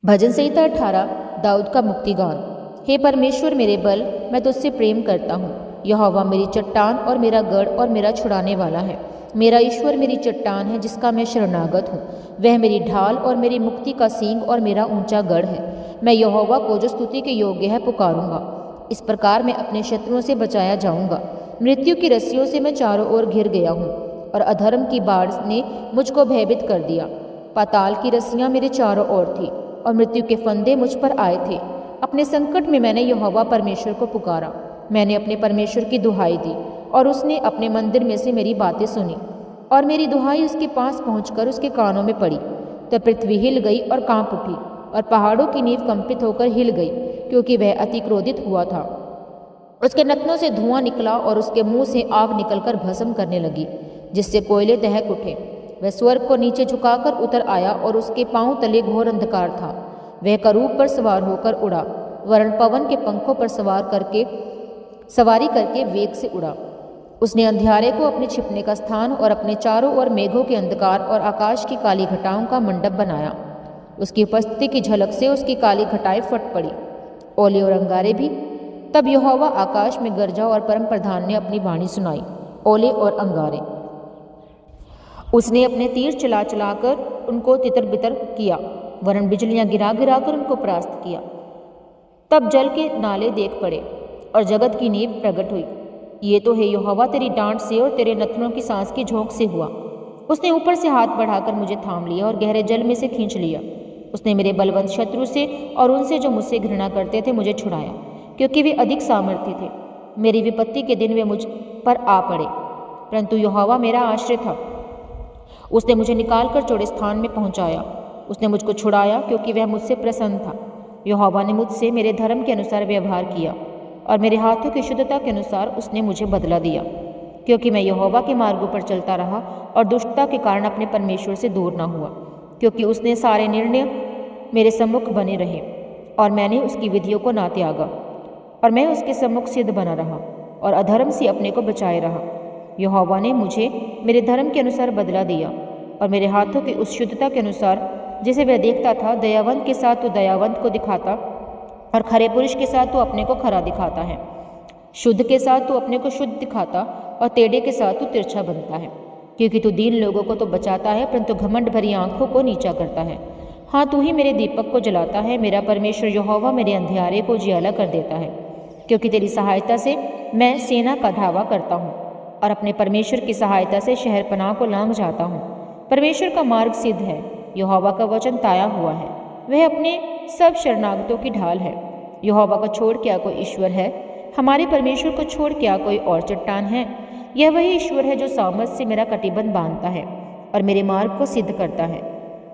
भजन संहिता 18 दाऊद का मुक्तिगान। हे परमेश्वर मेरे बल, मैं तुझसे प्रेम करता हूँ। यहोवा मेरी चट्टान और मेरा गढ़ और मेरा छुड़ाने वाला है। मेरा ईश्वर मेरी चट्टान है जिसका मैं शरणागत हूँ। वह मेरी ढाल और मेरी मुक्ति का सींग और मेरा ऊंचा गढ़ है। मैं यहोवा को जो स्तुति के योग्य है पुकारूंगा। इस प्रकार मैं अपने शत्रुओं से बचाया जाऊंगा। मृत्यु की रस्सियों से मैं चारों ओर घिर गया हूँ और अधर्म की बाढ़ ने मुझको भयभीत कर दिया। पाताल की रस्सियाँ मेरे चारों ओर थी और मृत्यु के फंदे मुझ पर आए थे। अपने संकट में मैंने यहोवा परमेश्वर को पुकारा। मैंने अपने परमेश्वर की दुहाई दी और उसने अपने मंदिर में से मेरी बातें सुनी और मेरी दुहाई उसके पास पहुंचकर उसके कानों में पड़ी। तब पृथ्वी हिल गई और कांप उठी और पहाड़ों की नींव कंपित होकर हिल गई, क्योंकि वह अति क्रोधित हुआ था। उसके नथनों से धुआं निकला और उसके मुंह से आग निकलकर भस्म करने लगी, जिससे कोयले दहक उठे। वह स्वर्ग को नीचे झुकाकर उतर आया और उसके पांव तले घोर अंधकार था। वह करूब पर सवार होकर उड़ा, वरन पवन के पंखों पर सवारी करके वेग से उड़ा। उसने अंधियारे को अपने छिपने का स्थान और अपने चारों ओर मेघों के अंधकार और आकाश की काली घटाओं का मंडप बनाया। उसकी उपस्थिति की झलक से उसकी काली घटाएं फट पड़ी, ओले और अंगारे भी। तब यहोवा आकाश में गरजा और परम प्रधान ने अपनी वाणी सुनाई, ओले और अंगारे। उसने अपने तीर चला चलाकर उनको तितर बितर किया, वरन बिजलियां गिरा गिरा कर उनको परास्त किया। तब जल के नाले देख पड़े और जगत की नींव प्रकट हुई। ये तो है यहोवा तेरी डांट से और तेरे नथनों की सांस की झोंक से हुआ। उसने ऊपर से हाथ बढ़ाकर मुझे थाम लिया और गहरे जल में से खींच लिया। उसने मेरे बलवंत शत्रु से और उनसे जो मुझसे घृणा करते थे मुझे छुड़ाया, क्योंकि वे अधिक सामर्थी थे। मेरी विपत्ति के दिन वे मुझ पर आ पड़े, परंतु यहोवा मेरा आश्रय था। उसने मुझे निकालकर चौड़े स्थान में पहुंचाया। उसने मुझको छुड़ाया, क्योंकि वह मुझसे प्रसन्न था। यहोवा ने मुझसे मेरे धर्म के अनुसार व्यवहार किया और मेरे हाथों की शुद्धता के अनुसार उसने मुझे बदला दिया, क्योंकि मैं यहोवा के मार्गों पर चलता रहा और दुष्टता के कारण अपने परमेश्वर से दूर न हुआ। क्योंकि उसने सारे निर्णय मेरे सम्मुख बने रहे और मैंने उसकी विधियों को ना त्यागा, और मैं उसके सम्मुख सिद्ध बना रहा और अधर्म से अपने को बचाए रहा। यहोवा ने मुझे मेरे धर्म के अनुसार बदला दिया और मेरे हाथों की उस शुद्धता के अनुसार जिसे वह देखता था। दयावंत के साथ तो दयावंत को दिखाता और खरे पुरुष के साथ तो अपने को खरा दिखाता है। शुद्ध के साथ तो अपने को शुद्ध दिखाता और टेढ़े के साथ तो तिरछा बनता है। क्योंकि तू दीन लोगों को तो बचाता है, परंतु घमंड भरी आंखों को नीचा करता है। हाँ, तू ही मेरे दीपक को जलाता है। मेरा परमेश्वर यहोवा मेरे अंधियारे को उजियाला कर देता है। क्योंकि तेरी सहायता से मैं सेना का धावा करता हूँ और अपने परमेश्वर की सहायता से शहरपनाह को लांघ जाता हूँ। परमेश्वर का मार्ग सिद्ध है, यहोवा का वचन ताया हुआ है। वह अपने सब शरणागतों की ढाल है। यहोवा को छोड़ क्या कोई ईश्वर है? हमारे परमेश्वर को छोड़ क्या कोई और चट्टान है? यह वही ईश्वर है जो सामर्थ से मेरा कटिबंध बांधता है और मेरे मार्ग को सिद्ध करता है।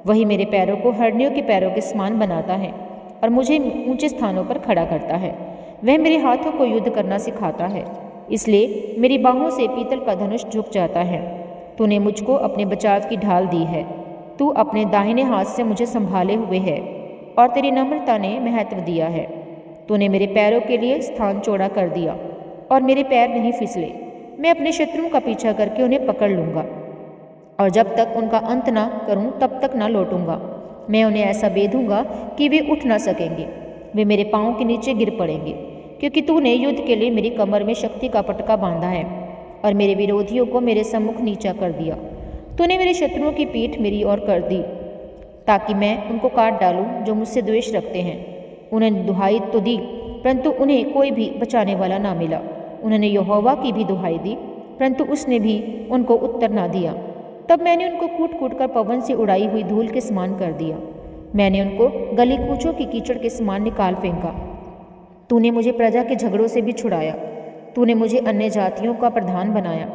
वही मेरे पैरों को हरनियों के पैरों के समान बनाता है और मुझे ऊंचे स्थानों पर खड़ा करता है। वह मेरे हाथों को युद्ध करना सिखाता है, इसलिए मेरी बाहों से पीतल का धनुष झुक जाता है। तूने मुझको अपने बचाव की ढाल दी है। तू अपने दाहिने हाथ से मुझे संभाले हुए है और तेरी नम्रता ने महत्व दिया है। तूने मेरे पैरों के लिए स्थान चौड़ा कर दिया और मेरे पैर नहीं फिसले। मैं अपने शत्रुओं का पीछा करके उन्हें पकड़ लूँगा और जब तक उनका अंत ना करूँ तब तक ना लौटूंगा। मैं उन्हें ऐसा बेधूंगा कि वे उठ ना सकेंगे। वे मेरे पाँव के नीचे गिर पड़ेंगे, क्योंकि तूने युद्ध के लिए मेरी कमर में शक्ति का पटका बांधा है और मेरे विरोधियों को मेरे सम्मुख नीचा कर दिया। तूने मेरे शत्रुओं की पीठ मेरी ओर कर दी, ताकि मैं उनको काट डालूं जो मुझसे द्वेष रखते हैं। उन्होंने दुहाई तो दी, परंतु उन्हें कोई भी बचाने वाला ना मिला। उन्होंने यहोवा की भी दुहाई दी, परंतु उसने भी उनको उत्तर ना दिया। तब मैंने उनको कूट कूट कर पवन से उड़ाई हुई धूल के समान कर दिया। मैंने उनको गली कूचों की कीचड़ के समान निकाल फेंका। तूने मुझे प्रजा के झगड़ों से भी छुड़ाया। तूने मुझे अन्य जातियों का प्रधान बनाया।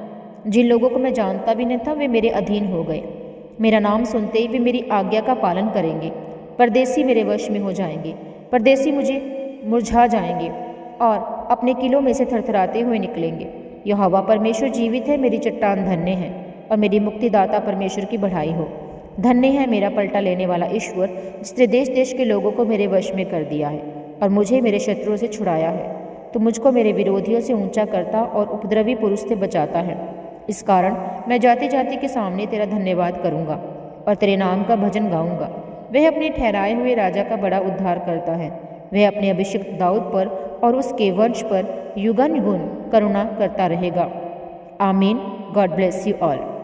जिन लोगों को मैं जानता भी नहीं था वे मेरे अधीन हो गए। मेरा नाम सुनते ही वे मेरी आज्ञा का पालन करेंगे। परदेसी मेरे वश में हो जाएंगे। परदेसी मुझे मुरझा जाएंगे और अपने किलों में से थरथराते हुए निकलेंगे। यहोवा परमेश्वर जीवित है। मेरी चट्टान धन्य है और मेरी मुक्तिदाता परमेश्वर की बढ़ाई हो। धन्य है मेरा पलटा लेने वाला ईश्वर, जिसने देश देश के लोगों को मेरे वश में कर दिया है और मुझे मेरे शत्रुओं से छुड़ाया है। तो मुझको मेरे विरोधियों से ऊंचा करता और उपद्रवी पुरुष से बचाता है। इस कारण मैं जाति जाति के सामने तेरा धन्यवाद करूंगा और तेरे नाम का भजन गाऊंगा। वह अपने ठहराए हुए राजा का बड़ा उद्धार करता है। वह अपने अभिषिक्त दाऊद पर और उसके वंश पर युगान युग करुणा करता रहेगा। आमीन। God bless you all.